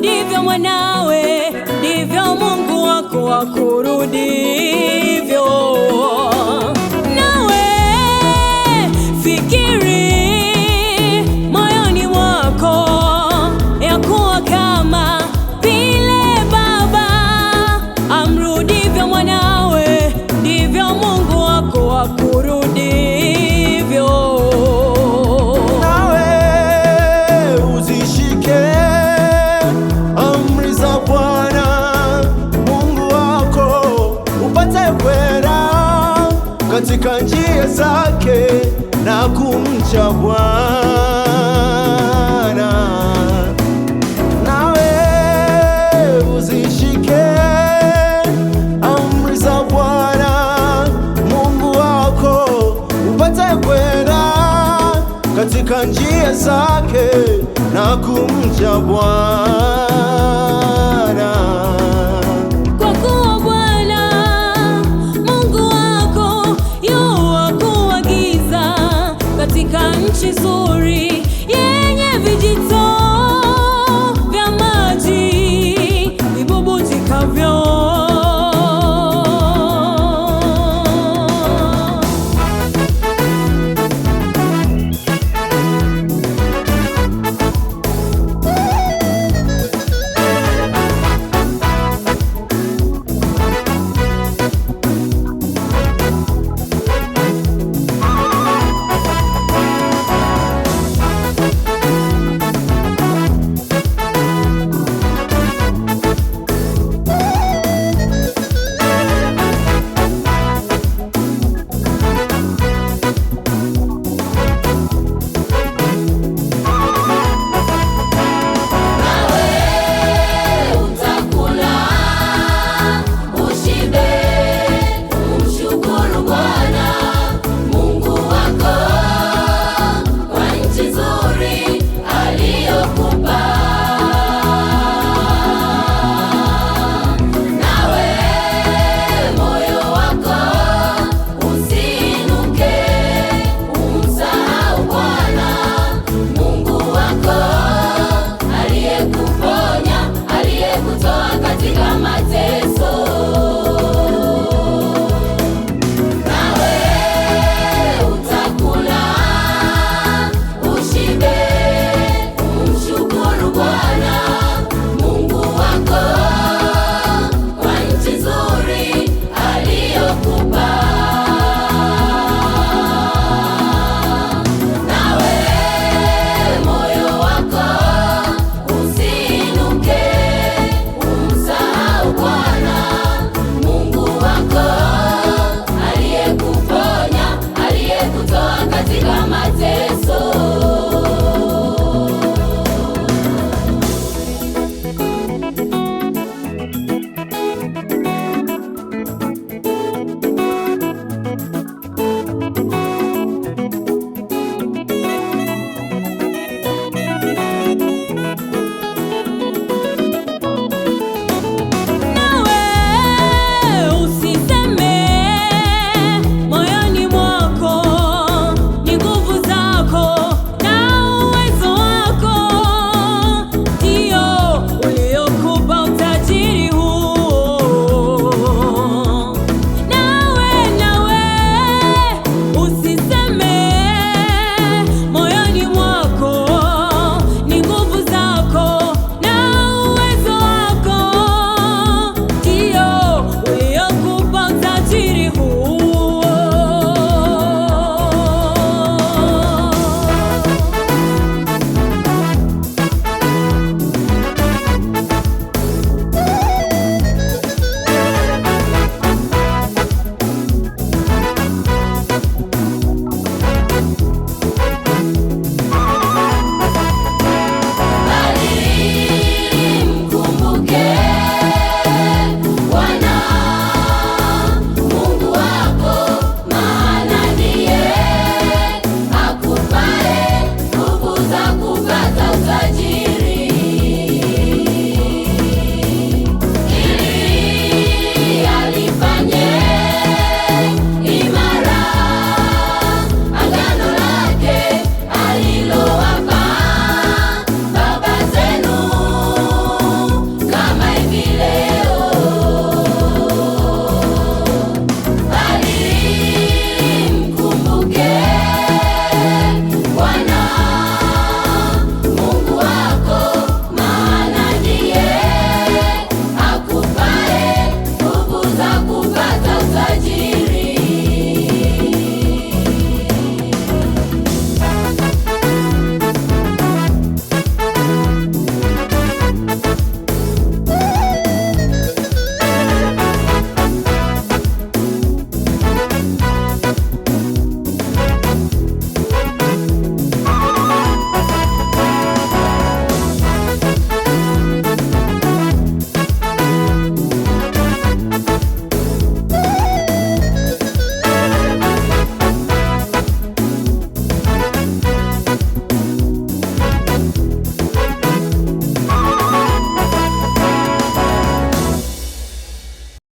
amrudivyo mwanawe, ndivyo Mungu wako akurudivyo. Nawe fikiri moyoni mwako ya kuwa kama vile baba amrudivyo mwanawe, ndivyo Mungu wako akurudivyo. Nawe uzishike amri za Bwana Mungu wako, upate kwenda katika njia zake na kumcha Bwana. Nawe uzishike amri za Bwana Mungu wako, upate kwenda katika njia zake na kumcha Bwana. Kwa kuwa Bwana Mungu wako yuakuagiza katika nchi nzuri yenye vijito vya maji vibubujikavyo. Katika mateso